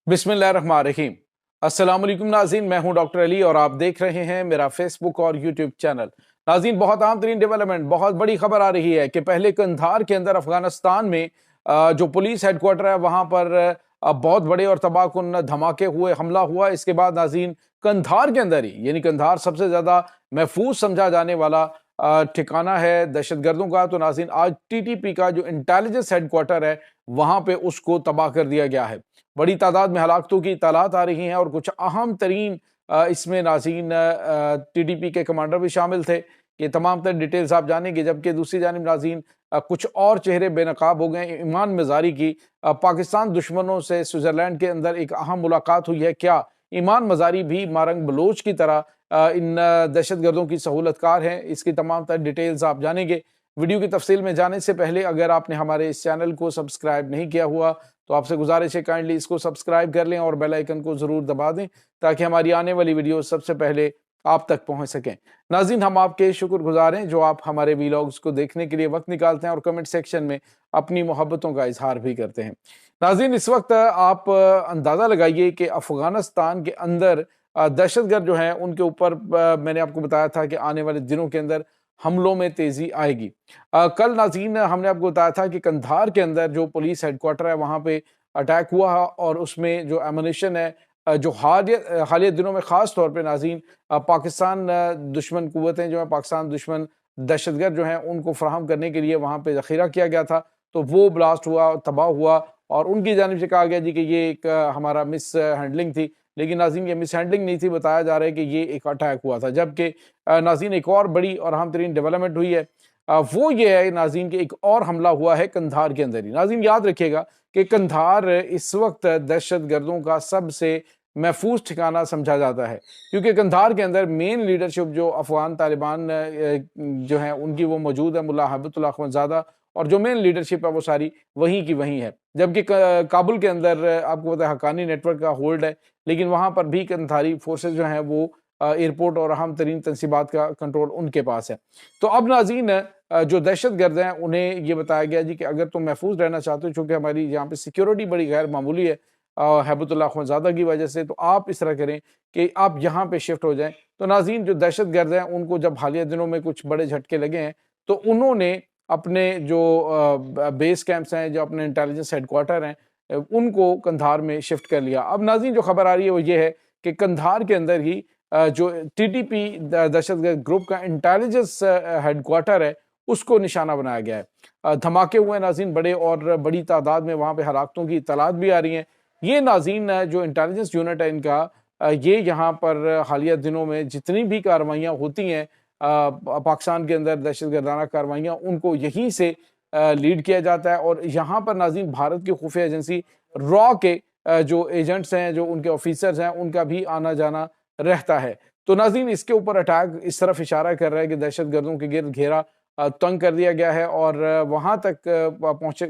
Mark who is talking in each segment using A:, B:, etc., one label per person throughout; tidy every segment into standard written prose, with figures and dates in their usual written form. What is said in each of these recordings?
A: बिस्मिल्लाहिर्रहमानिर्रहीम। अस्सलाम वालेकुम नाज़रीन, मैं हूं डॉक्टर अली और आप देख रहे हैं मेरा फेसबुक और यूट्यूब चैनल। नाज़रीन, बहुत अहम तरीन डेवलपमेंट, बहुत बड़ी खबर आ रही है कि पहले कंधार के अंदर अफगानिस्तान में जो पुलिस हेडक्वार्टर है वहां पर बहुत बड़े और तबाहकुन धमाके हुए, हमला हुआ। इसके बाद नाज़रीन कंधार के अंदर ही, यानी कंधार सबसे ज्यादा महफूज समझा जाने वाला ठिकाना है दहशतगर्दों का, तो नाज़रीन आज टीटीपी का जो इंटेलिजेंस हेडक्वार्टर है वहां पे उसको तबाह कर दिया गया है। बड़ी तादाद में हलाकतों की इत्तलात आ रही हैं और कुछ अहम तरीन इसमें नाज़रीन टीटीपी के कमांडर भी शामिल थे। ये तमाम तर डिटेल्स आप जानेंगे। जबकि दूसरी जानिब नाज़रीन कुछ और चेहरे बेनकाब हो गए। ईमान मजारी की पाकिस्तान दुश्मनों से स्विट्जरलैंड के अंदर एक अहम मुलाकात हुई है। क्या ईमान मजारी भी मारंग बलोच की तरह इन दहशतगर्दों की सहूलतकार हैं? इसकी तमाम तर डिटेल्स आप जानेंगे। वीडियो की तफसील में जाने से पहले अगर आपने हमारे इस चैनल को सब्सक्राइब नहीं किया हुआ तो आपसे गुजारिश है काइंडली इसको सब्सक्राइब कर लें और बेल आइकन को जरूर दबा दें ताकि हमारी आने वाली वीडियो सबसे पहले आप तक पहुंच सकें। नाज़रीन, हम आपके शुक्रगुजार हैं जो आप हमारे वीलॉग्स को देखने के लिए वक्त निकालते हैं और कमेंट सेक्शन में अपनी मोहब्बतों का इजहार भी करते हैं। नाज़रीन, इस वक्त आप अंदाज़ा लगाइए कि अफगानिस्तान के अंदर दहशतगर्द जो हैं उनके ऊपर मैंने आपको बताया था कि आने वाले दिनों के अंदर हमलों में तेजी आएगी। कल नाज़रीन हमने आपको बताया था कि कंधार के अंदर जो पुलिस हेडक्वार्टर है वहाँ पे अटैक हुआ और उसमें जो एमुनिशन है जो हालिया दिनों में ख़ास तौर पे नाज़रीन पाकिस्तान दुश्मन कुव्वतें जो है, पाकिस्तान दुश्मन दहशतगर्द जो हैं उनको फराहम करने के लिए वहाँ पे ज़ख़ीरा किया गया था, तो वो ब्लास्ट हुआ, तबाह हुआ और उनकी जानिब से कहा गया जी कि ये एक हमारा मिस हैंडलिंग थी। लेकिन नाज़रीन ये मिस हैंडलिंग नहीं थी, बताया जा रहा है कि ये एक अटैक हुआ था। जबकि नाज़रीन एक और बड़ी और अहम तरीन डेवलपमेंट हुई है, वो ये है नाज़रीन कि एक और हमला हुआ है कंधार के अंदर ही। नाज़रीन याद रखिएगा कि कंधार इस वक्त दहशत गर्दों का सबसे महफूज ठिकाना समझा जाता है, क्योंकि कंधार के अंदर मेन लीडरशिप जो अफगान तालिबान जो है उनकी वो मौजूद है, मुल्ला हैबतुल्लाह अखवंदज़ादा, और जो मेन लीडरशिप है वो सारी वहीं की वहीं है। जबकि काबुल के अंदर आपको पता है हक्कानी नेटवर्क का होल्ड है, लेकिन वहाँ पर भी कंधारी फोर्सेज जो हैं वो एयरपोर्ट और अहम तरीन तनसीबात का कंट्रोल उनके पास है। तो अब नाज़रीन जो दहशत गर्द हैं उन्हें ये बताया गया जी कि अगर तुम महफूज रहना चाहते हो, चूँकि हमारी यहाँ पे सिक्योरिटी बड़ी गैर मामूली है हैबतुल्लाह अखवंदज़ादा की वजह से, तो आप इस तरह करें कि आप यहाँ पे शिफ्ट हो जाएं। तो नाज़रीन जो दहशत गर्द हैं उनको जब हालिया दिनों में कुछ बड़े झटके लगे हैं तो उन्होंने अपने जो बेस कैंप्स हैं, जो अपने इंटेलिजेंस हेडक्वार्टर हैं, उनको कंधार में शिफ्ट कर लिया। अब नाज़रीन जो खबर आ रही है वो ये है कि कंधार के अंदर ही जो टीटीपी दहशतगर्द ग्रुप का इंटेलिजेंस हेडक्वार्टर है उसको निशाना बनाया गया है। धमाके हुए नाज़रीन बड़े और बड़ी तादाद में वहाँ पे हलाकतों की इत्तलात भी आ रही हैं। ये नाज़रीन जो इंटेलिजेंस यूनिट है इनका, ये यहाँ पर हालिया दिनों में जितनी भी कार्रवाइयाँ होती हैं पाकिस्तान के अंदर दहशतगर्दाना कार्रवाइयाँ, उनको यहीं से लीड किया जाता है। और यहाँ पर नाज़रीन भारत की खुफिया एजेंसी रॉ के जो एजेंट्स हैं, जो उनके ऑफिसर्स हैं, उनका भी आना जाना रहता है। तो नाज़रीन इसके ऊपर अटैक इस तरफ इशारा कर रहा है कि दहशत गर्दों के गिर्द घेरा तंग कर दिया गया है और वहाँ तक पहुँचे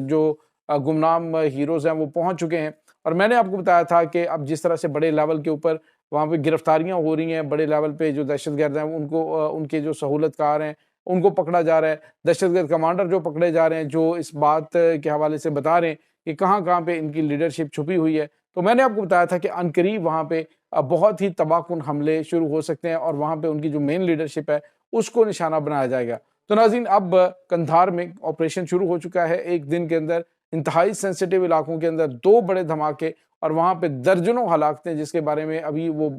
A: जो गुमनाम हीरोज़ हैं वो पहुँच चुके हैं। और मैंने आपको बताया था कि अब जिस तरह से बड़े लेवल के ऊपर वहाँ पे गिरफ्तारियाँ हो रही हैं, बड़े लेवल पे जो दहशतगर्द हैं उनको उनके जो सहूलतकार हैं उनको पकड़ा जा रहा है। दहशतगर्द कमांडर जो पकड़े जा रहे हैं, जो इस बात के हवाले से बता रहे हैं कि कहाँ-कहाँ पे इनकी लीडरशिप छुपी हुई है। तो मैंने आपको बताया था कि अनकरीब वहाँ पे बहुत ही तबाहकुन हमले शुरू हो सकते हैं और वहाँ पे उनकी जो मेन लीडरशिप है उसको निशाना बनाया जाएगा। तो नाज़रीन अब कंधार में ऑपरेशन शुरू हो चुका है। एक दिन के अंदर इंतहाई सेंसिटिव इलाकों के अंदर 2 बड़े धमाके और वहाँ पे दर्जनों हलाकतें, जिसके बारे में अभी वो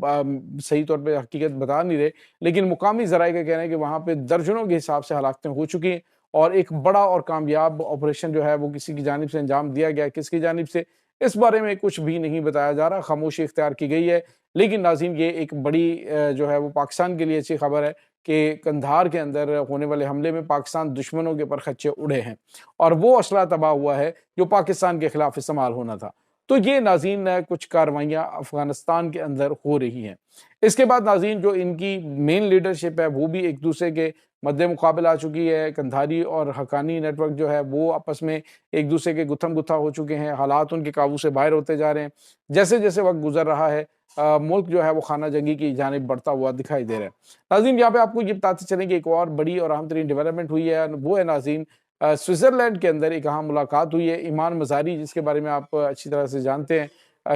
A: सही तौर पे हकीकत बता नहीं रहे, लेकिन मुकामी ज़राए का कहना है कि वहाँ पे दर्जनों के हिसाब से हलाकतें हो चुकी हैं और एक बड़ा और कामयाब ऑपरेशन जो है वो किसी की जानिब से अंजाम दिया गया। किसकी जानिब से, इस बारे में कुछ भी नहीं बताया जा रहा, खामोशी इख्तियार की गई है। लेकिन नाज़रीन ये एक बड़ी जो है वो पाकिस्तान के लिए अच्छी खबर है कि कंधार के अंदर होने वाले हमले में पाकिस्तान दुश्मनों के पर खच्चे उड़े हैं और वो असला तबाह हुआ है जो पाकिस्तान के खिलाफ इस्तेमाल होना था। तो ये नाज़रीन कुछ कार्रवाइयाँ अफगानिस्तान के अंदर हो रही हैं। इसके बाद नाज़रीन जो इनकी मेन लीडरशिप है वो भी एक दूसरे के मद्दे मुकाबल आ चुकी है। कंधारी और हक्कानी नेटवर्क जो है वो आपस में एक दूसरे के गुत्थम गुत्था हो चुके हैं। हालात उनके काबू से बाहर होते जा रहे हैं। जैसे जैसे वक्त गुजर रहा है मुल्क जो है वो खाना जंगी की जानिब बढ़ता हुआ दिखाई दे रहा है। नाज़रीन यहाँ पे आपको ये बताते चलें कि एक और बड़ी और अहम तरीन डेवलपमेंट हुई है, वो है नाज़रीन स्विट्ज़रलैंड के अंदर एक अहम मुलाकात हुई है ईमान मज़ारी, जिसके बारे में आप अच्छी तरह से जानते हैं।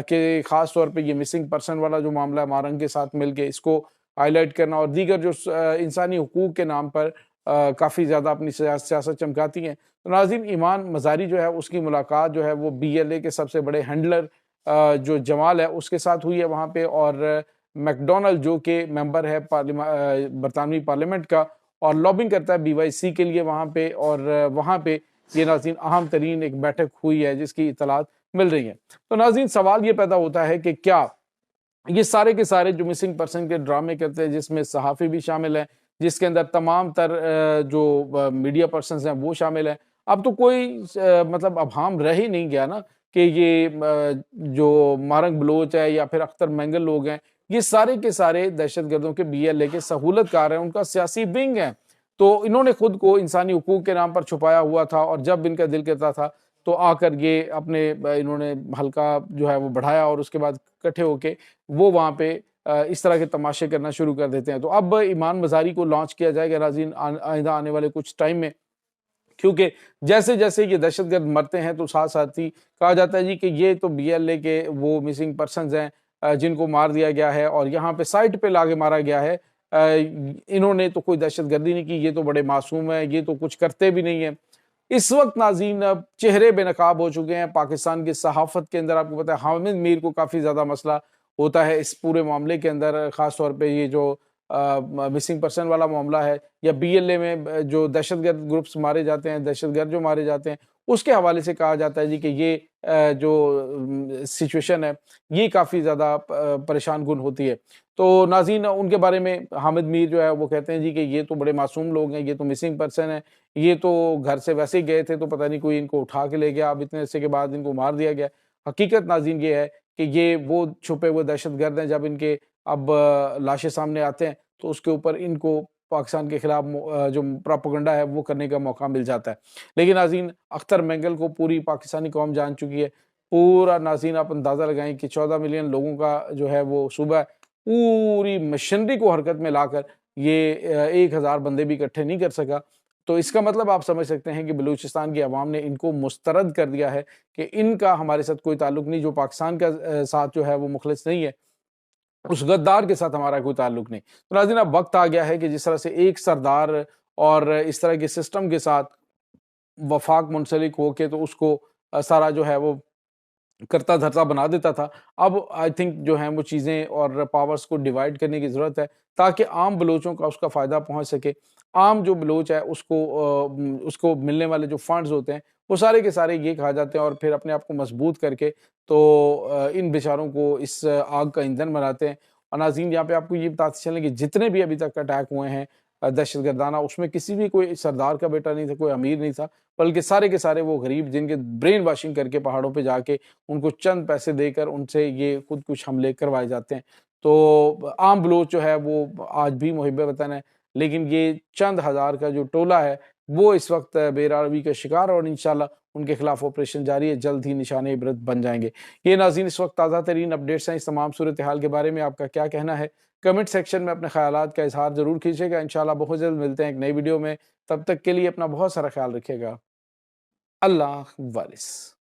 A: کہ خاص طور پہ یہ مسنگ پرسن والا جو معاملہ ہے مارنگ کے ساتھ مل کے اس کو ہائی لائٹ کرنا، اور دیگر جو انسانی حقوق کے نام پر کافی زیادہ اپنی سیاست چمکاتی ہیں۔ تو ناظرین، ایمان مزاری جو ہے اس کی ملاقات جو ہے وہ BLA کے سب سے بڑے ہینڈلر جو جمال ہے اس کے ساتھ ہوئی ہے وہاں پہ، اور میکڈونلڈ جو کہ ممبر ہے برطانوی پارلیمنٹ کا اور لابنگ کرتا ہے BYC کے لیے وہاں پہ، اور وہاں پہ یہ ناظرین اہم ترین ایک بیٹھک ہوئی ہے جس کی اطلاعات مل رہی ہیں۔ تو ناظرین، سوال یہ پیدا ہوتا ہے کہ کیا یہ سارے کے سارے جو مسنگ پرسن کے ڈرامے کرتے ہیں، جس میں صحافی بھی شامل ہیں، جس کے اندر تمام تر جو میڈیا پرسنز ہیں وہ شامل ہیں، اب تو کوئی مطلب ابہام رہ ہی نہیں گیا نا کہ یہ جو مارنگ بلوچ ہے یا پھر اختر مینگل لوگ ہیں، یہ سارے کے سارے دہشت گردوں کے BLA کے سہولت کار ہیں، ان کا سیاسی ونگ ہے۔ تو انہوں نے خود کو انسانی حقوق کے نام پر چھپایا ہوا تھا، اور جب ان کا دل کرتا تھا تو آ کر یہ اپنے انہوں نے حلقہ جو ہے وہ بڑھایا، اور اس کے بعد اکٹھے ہو کے وہ وہاں پہ اس طرح کے تماشے کرنا شروع کر دیتے ہیں۔ تو اب ایمان مزاری کو لانچ کیا جائے گا ناظرین آئندہ آنے والے کچھ ٹائم میں، کیونکہ جیسے جیسے یہ دہشت گرد مرتے ہیں تو ساتھ ساتھ ہی کہا جاتا ہے جی کہ یہ تو BLA کے وہ مسنگ پرسنز ہیں جن کو مار دیا گیا ہے، اور یہاں پہ سائٹ پہ لا کے مارا گیا ہے، انہوں نے تو کوئی دہشت گردی نہیں کی، یہ تو بڑے معصوم ہیں، یہ تو کچھ کرتے بھی نہیں ہیں۔ اس وقت ناظرین اب چہرے بے نقاب ہو چکے ہیں پاکستان کی صحافت کے اندر۔ آپ کو پتہ ہے حامد میر کو کافی زیادہ مسئلہ ہوتا ہے اس پورے معاملے کے اندر، خاص طور پہ یہ جو مسنگ پرسن والا معاملہ ہے، یا BLA میں جو دہشت گرد گروپس مارے جاتے ہیں، دہشت گرد جو مارے جاتے ہیں، اس کے حوالے سے کہا جاتا ہے جی کہ یہ جو سچویشن ہے یہ کافی زیادہ پریشان کن ہوتی ہے۔ تو ناظرین، ان کے بارے میں حامد میر جو ہے وہ کہتے ہیں جی کہ یہ تو بڑے معصوم لوگ ہیں، یہ تو مسنگ پرسن ہیں، یہ تو گھر سے ویسے ہی گئے تھے تو پتہ نہیں کوئی ان کو اٹھا کے لے گیا، اب اتنے عرصے کے بعد ان کو مار دیا گیا۔ حقیقت ناظرین یہ ہے کہ یہ وہ چھپے ہوئے دہشت گرد ہیں، جب ان کے اب لاشیں سامنے آتے ہیں تو اس کے اوپر ان کو پاکستان کے خلاف جو پراپیگنڈا ہے وہ کرنے کا موقع مل جاتا ہے۔ لیکن ناظرین، اختر مینگل کو پوری پاکستانی قوم جان چکی ہے، پورا ناظرین آپ اندازہ لگائیں کہ 14 ملین لوگوں کا جو ہے وہ صوبہ ہے، پوری مشینری کو حرکت میں لا کر یہ 1000 بندے بھی اکٹھے نہیں کر سکا۔ تو اس کا مطلب آپ سمجھ سکتے ہیں کہ بلوچستان کی عوام نے ان کو مسترد کر دیا ہے کہ ان کا ہمارے ساتھ کوئی تعلق نہیں، جو پاکستان کا ساتھ جو ہے وہ مخلص نہیں ہے، اس غدار کے ساتھ ہمارا کوئی تعلق نہیں۔ تو ناظرین، اب وقت آ گیا ہے کہ جس طرح سے ایک سردار اور اس طرح کے سسٹم کے ساتھ وفاق منسلک ہو کے تو اس کو سارا جو ہے وہ کرتا دھرتا بنا دیتا تھا، اب آئی تھنک جو ہیں وہ چیزیں اور پاورز کو ڈیوائڈ کرنے کی ضرورت ہے تاکہ عام بلوچوں کا اس کا فائدہ پہنچ سکے۔ عام جو بلوچ ہے اس کو ملنے والے جو فنڈز ہوتے ہیں وہ سارے کے سارے یہ کہا جاتے ہیں، اور پھر اپنے آپ کو مضبوط کر کے تو ان بیچاروں کو اس آگ کا ایندھن بناتے ہیں۔ اور ناظرین، یہاں پہ آپ کو یہ بتاتے چلیں کہ جتنے بھی ابھی تک اٹیک ہوئے ہیں دہشت گردانہ، اس میں کسی بھی کوئی سردار کا بیٹا نہیں تھا، کوئی امیر نہیں تھا، بلکہ سارے کے سارے وہ غریب جن کے برین واشنگ کر کے پہاڑوں پہ جا کے ان کو چند پیسے دے کر ان سے یہ خود کچھ حملے کروائے جاتے ہیں۔ تو عام بلوچ جو ہے وہ آج بھی محب وطن ہے، لیکن یہ چند ہزار کا جو ٹولہ ہے وہ اس وقت بے روی کا شکار ہے، اور انشاءاللہ ان کے خلاف آپریشن جاری ہے، جلد ہی نشان عبرت بن جائیں گے۔ یہ ناظرین اس وقت تازہ ترین اپڈیٹس ہیں۔ اس تمام صورتحال کے بارے میں آپ کا کیا کہنا ہے؟ کمنٹ سیکشن میں اپنے خیالات کا اظہار ضرور کیجیے گا۔ انشاءاللہ بہت جلد ملتے ہیں ایک نئی ویڈیو میں، تب تک کے لیے اپنا بہت سارا خیال رکھیے گا۔ اللہ حافظ۔